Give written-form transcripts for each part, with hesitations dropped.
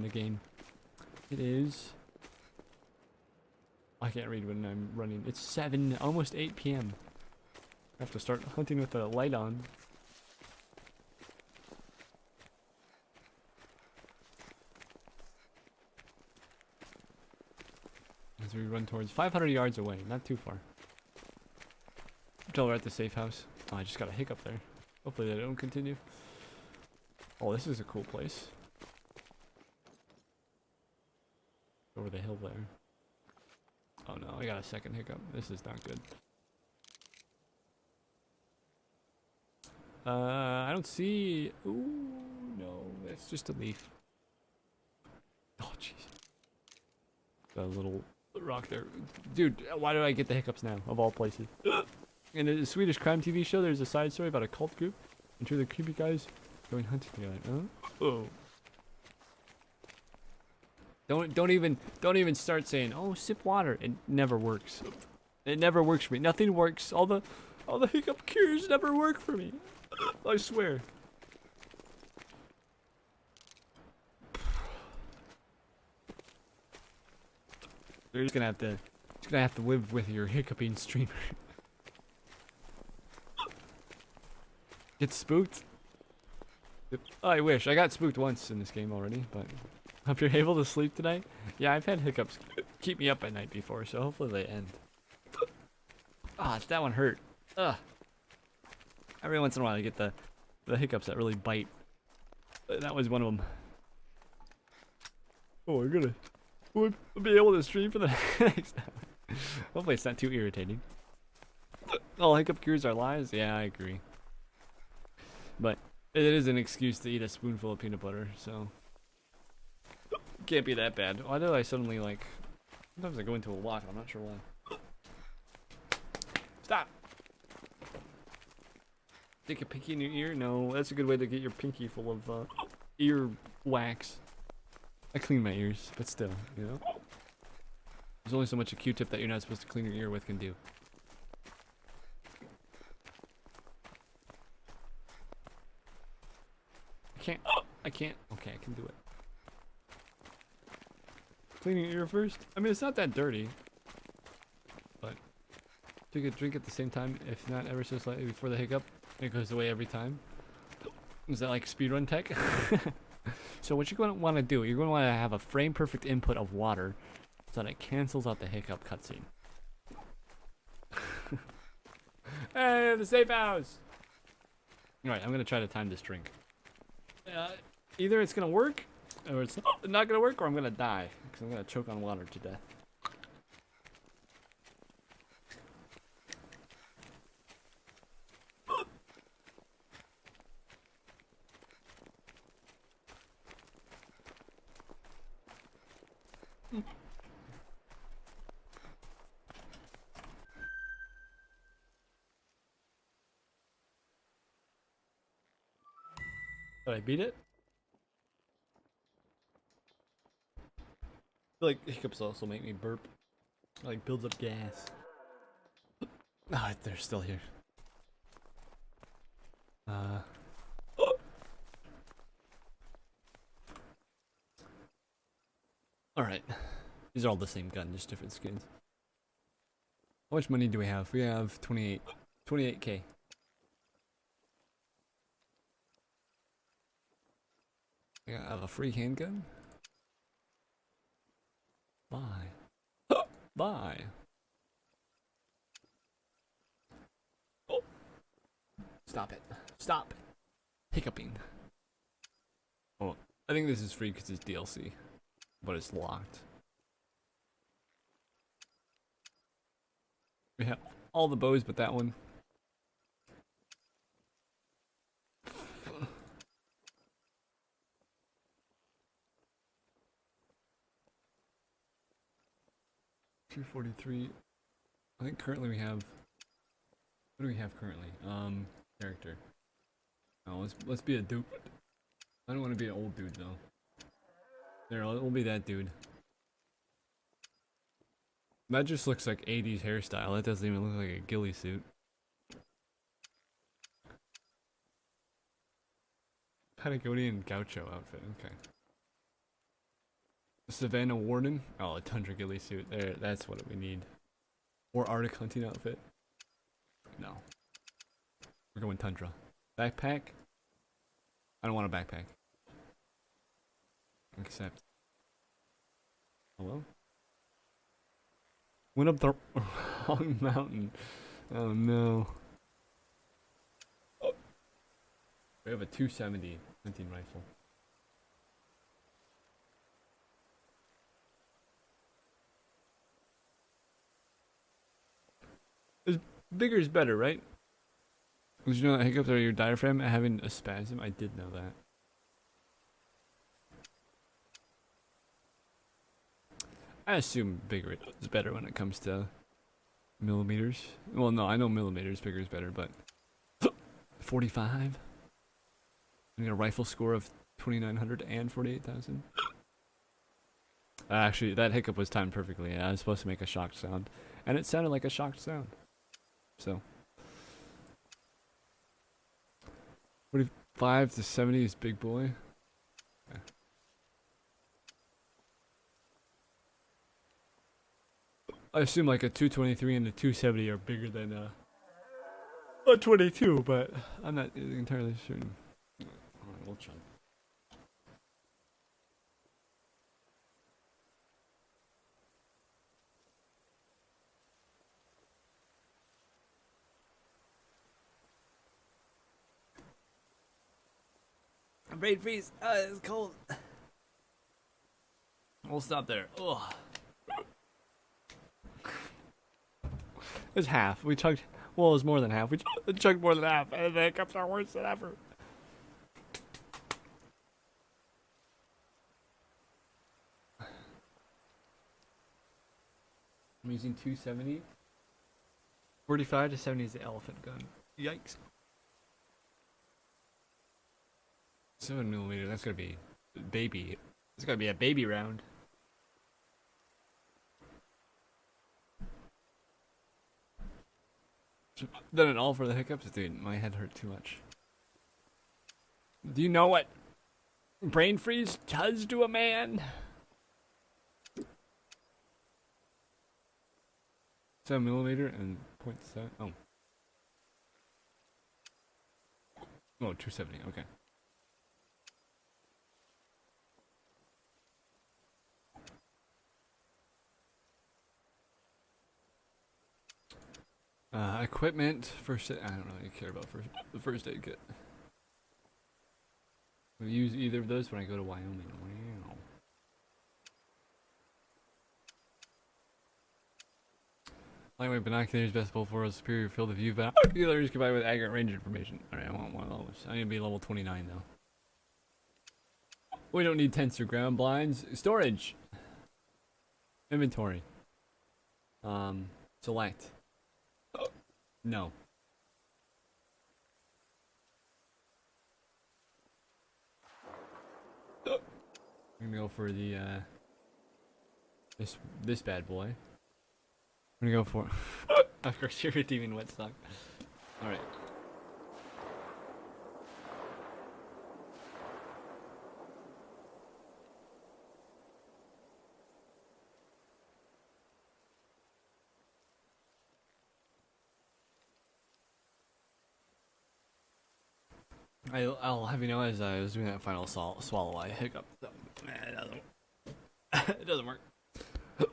the game. It is... I can't read when I'm running. It's 7, almost 8 p.m. I have to start hunting with the light on. As we run towards 500 yards away, not too far. Until we're at the safe house. Oh, I just got a hiccup there. Hopefully they don't continue. Oh, this is a cool place. Over the hill there. Oh no, I got a second hiccup. This is not good. I don't see... Ooh, no, it's just a leaf. Oh, jeez. The little rock there. Dude, why do I get the hiccups now, of all places? In a Swedish crime TV show, there's a side story about a cult group and two of the creepy guys going hunting together. Huh? Oh. Don't even start saying, "Oh, sip water." It never works. It never works for me. Nothing works. All the hiccup cures never work for me. I swear. You're just gonna have to live with your hiccuping streamer. Get spooked? Oh, I wish. I got spooked once in this game already, but hope you're able to sleep tonight. Yeah, I've had hiccups keep me up at night before, so hopefully they end. Ah, that one hurt. Ugh. Every once in a while I get the hiccups that really bite. That was one of them. Oh, we'll be able to stream for the next time. Hopefully it's not too irritating. All hiccup cures are lies? Yeah, I agree. But it is an excuse to eat a spoonful of peanut butter, so... Can't be that bad. Why did I suddenly, like... Sometimes I go into a lock, I'm not sure why. Stop! Stick a pinky in your ear? No, that's a good way to get your pinky full of ear wax. I clean my ears, but still, you know? There's only so much a Q-tip that you're not supposed to clean your ear with can do. I can't. Okay, I can do it. Cleaning your ear first? I mean, it's not that dirty. But take a drink at the same time, if not ever so slightly before the hiccup. It goes away every time. Is that like speedrun tech? So what you're going to want to do, you're going to want to have a frame perfect input of water so that it cancels out the hiccup cutscene. Hey, the safe house! Alright, I'm going to try to time this drink. Either it's going to work, or it's not going to work, or I'm going to die. Because I'm going to choke on water to death. Did I beat it? I feel like hiccups also make me burp. It like builds up gas. Ah, they're still here. Alright. These are all the same gun, just different skins. How much money do we have? We have 28k. I have a free handgun. Bye. Bye. Oh. Stop it. Stop. Hiccuping. Oh, I think this is free because it's DLC. But it's locked. We have all the bows but that one. $243. I think currently we have... What do we have currently? Character. Oh, let's be a dude. I don't want to be an old dude though. There, we'll be that dude. That just looks like 80s hairstyle. That doesn't even look like a ghillie suit. Patagonian gaucho outfit, okay. Savannah Warden. Oh, a Tundra ghillie suit. There, that's what we need. Or Arctic hunting outfit. No. We're going Tundra. Backpack? I don't want a backpack. Accept. Hello? Went up the wrong mountain. Oh no. Oh. We have a 270 hunting rifle. Bigger is better, right? Did you know that hiccups are your diaphragm having a spasm? I did know that. I assume bigger is better when it comes to millimeters. Well, no, I know millimeters, bigger is better, but 45? I got a rifle score of 2,900 and 48,000. Actually, that hiccup was timed perfectly. I was supposed to make a shocked sound, and it sounded like a shocked sound. So 45 to 70 is big boy. Okay. I assume like a 223 and a 270 are bigger than a 22, but I'm not entirely certain. Alright, we'll try. Brain freeze. It's cold. We'll stop there. Ugh. It's half. We chugged. Well, it's more than half. We chugged more than half, and the hiccups are worse than ever. I'm using 270. 45 to 70 is the elephant gun. Yikes. 7mm. That's gonna be baby. It's gonna be a baby round. Done it all for the hiccups, dude. My head hurt too much. Do you know what brain freeze does to a man? 7mm and 0.7. Oh. Oh, 270. Okay. Equipment, first aid. I don't really care about the first aid kit. We'll use either of those when I go to Wyoming. Wow. Lightweight binoculars, best both for a superior field of view. Binoculars combined with accurate range information. Alright, I want one of those. I need to be level 29 though. We don't need tents or ground blinds. Storage. Inventory. Select. No. I'm gonna go for the this bad boy. I'm gonna go for of course you're redeeming wet stock. Alright. I'll have you know, as I was doing that final swallow, I hiccup. So, it doesn't work. But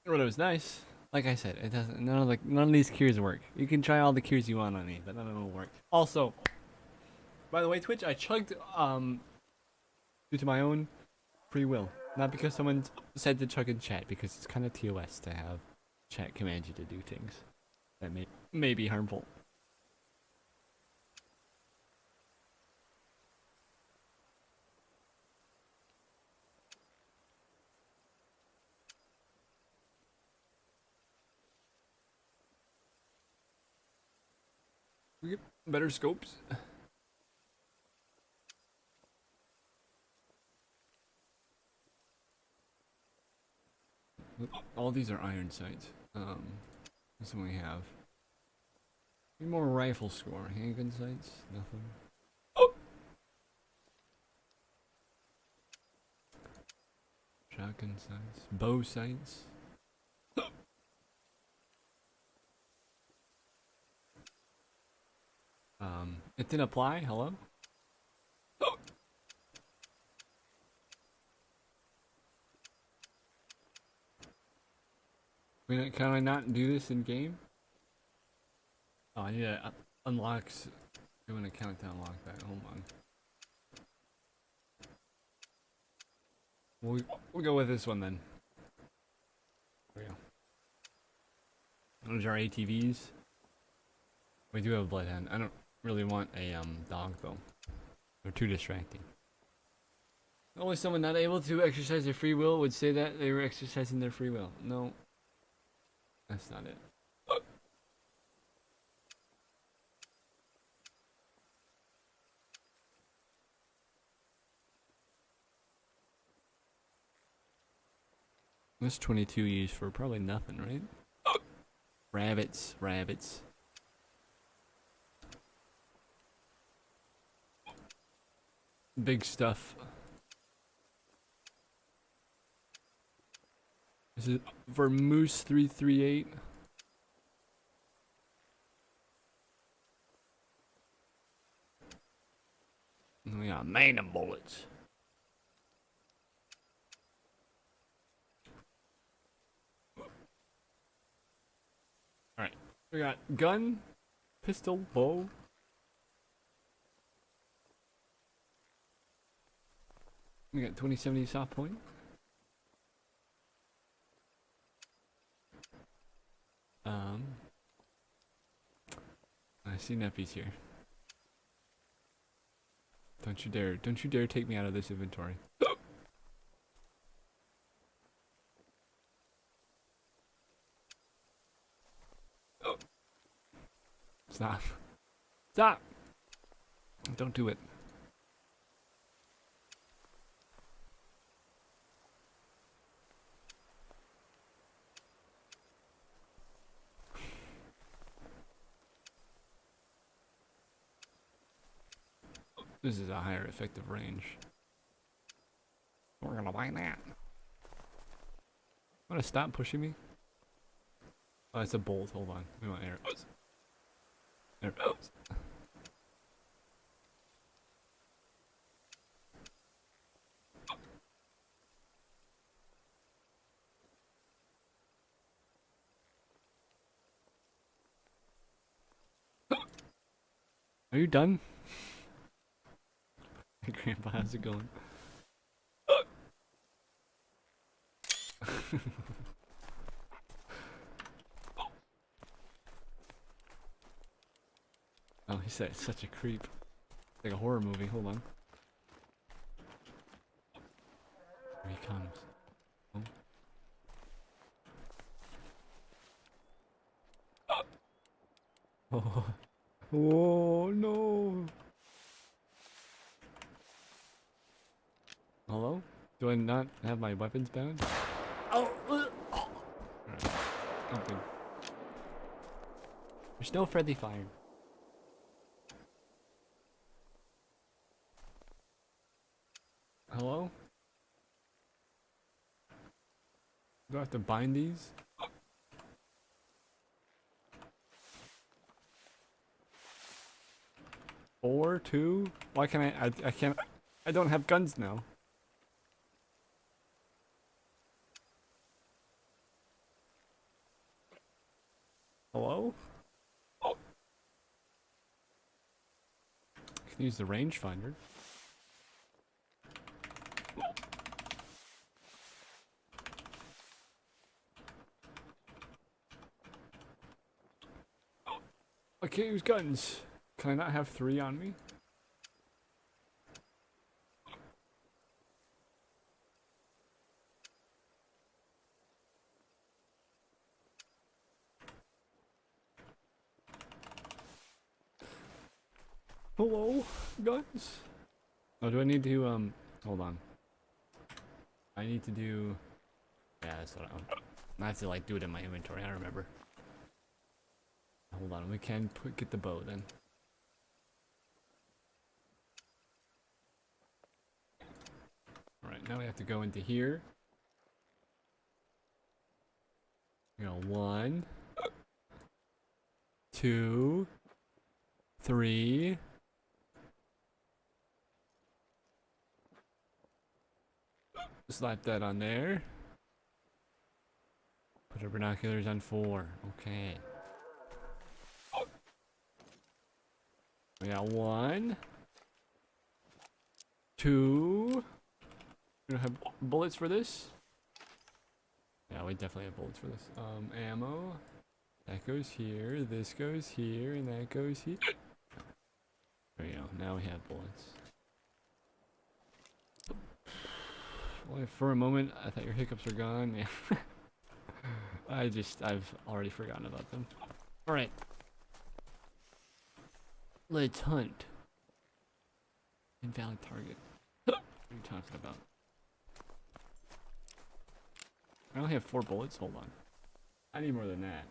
it was nice. Like I said, it doesn't. None of these cures work. You can try all the cures you want on me, but none of them will work. Also, by the way, Twitch, I chugged due to my own free will, not because someone said to chug in chat. Because it's kind of TOS to have chat command you to do things that may be harmful. We get better scopes. All these are iron sights. That's what we have. Need more rifle score. Handgun sights? Nothing. Oh! shotgun sights, bow sights. It didn't apply. Hello. Can I not do this in game? Oh, I need to unlock. I'm gonna count to unlock that. Hold on. We'll go with this one then. There we go. Those are ATVs. We do have a bloodhound. I don't really want a dog though. They're too distracting. Only someone not able to exercise their free will would say that they were exercising their free will. No, that's not it. This 22 used for probably nothing, right? Rabbits, rabbits. Big stuff. Is it for Moose 338? We got magnum bullets. Alright. We got gun, pistol, bow. We got 2070 soft point. I see Neppy's here. Don't you dare take me out of this inventory. Stop. Stop! Don't do it. This is a higher effective range. We're gonna buy that. Wanna stop pushing me? Oh, it's a bolt. Hold on. We want arrows. Arrows. Are you done? Grandpa, how's it going? Oh, he said it's such a creep. It's like a horror movie. Hold on. Here he comes. Oh. Oh no. Hello? Do I not have my weapons bound? Oh! Alright. Oh, good. There's no friendly fire. Hello? Do I have to bind these? 4, 2? Why can't I can't. I don't have guns now. Hello? Oh. I can use the rangefinder. I can't use guns. Can I not have 3 on me? Hello? Guns? Oh, do I need to, hold on. I need to do... Yeah, that's what I have to, like, do it in my inventory, I remember. Hold on, we can get the bow then. Alright, now we have to go into here. You know, 1, 2, 3. Slap that on there. Put our binoculars on 4. Okay. We got 1, 2. We don't have bullets for this. Yeah, we definitely have bullets for this. Ammo. That goes here. This goes here, and that goes here. There we go. Now we have bullets. Well, for a moment, I thought your hiccups were gone. Yeah. I've already forgotten about them. Alright. Let's hunt. Invalid target. What are you talking about? I only have 4 bullets? Hold on. I need more than that.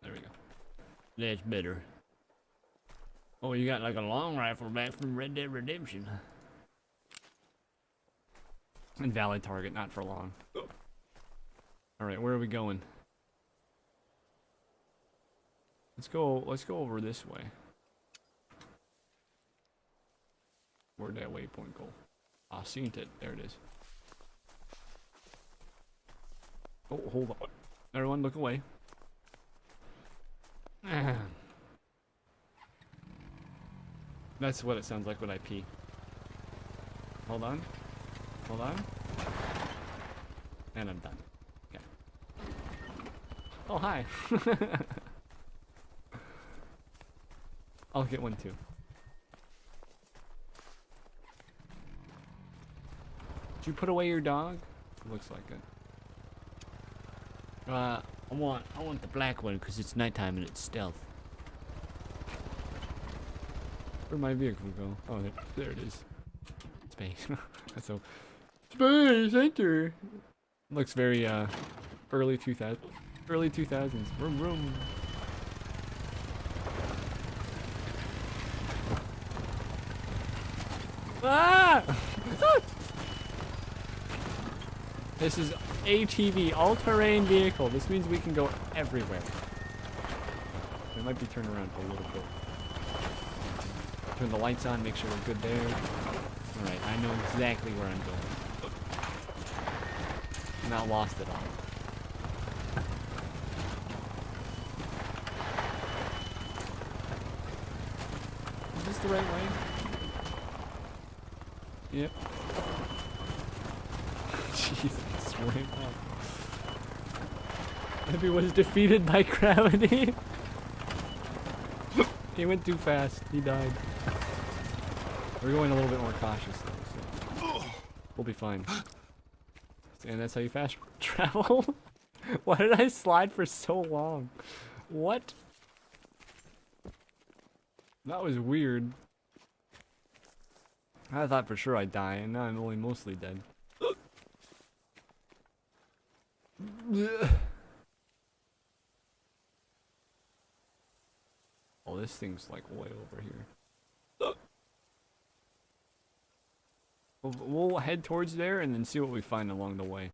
There we go. That's better. Oh, you got like a long rifle back from Red Dead Redemption. Invalid target, not for long. Alright, where are we going? Let's go over this way. Where'd that waypoint go? Ah, seen it. There it is. Oh, hold on. Everyone look away. That's what it sounds like when I pee. Hold on. Hold on. And I'm done. Okay. Oh, hi. I'll get one too. Did you put away your dog? It looks like it. I want the black one because it's nighttime and it's stealth. Where'd my vehicle go? Oh, there it is. Space. That's so. Space enter. Looks very early 2000s. Early 2000s. Vroom vroom. Ah! This is ATV, all-terrain vehicle. This means we can go everywhere. It might be turned around a little bit. Turn the lights on, make sure we're good there. Alright, I know exactly where I'm going. I'm not lost at all. Is this the right way? Yep. Jesus, right up. Everyone's defeated by gravity. He went too fast. He died. We're going a little bit more cautious though, so we'll be fine. And that's how you fast travel? Why did I slide for so long? What? That was weird. I thought for sure I'd die, and now I'm only mostly dead. Oh, this thing's like way over here. We'll head towards there and then see what we find along the way.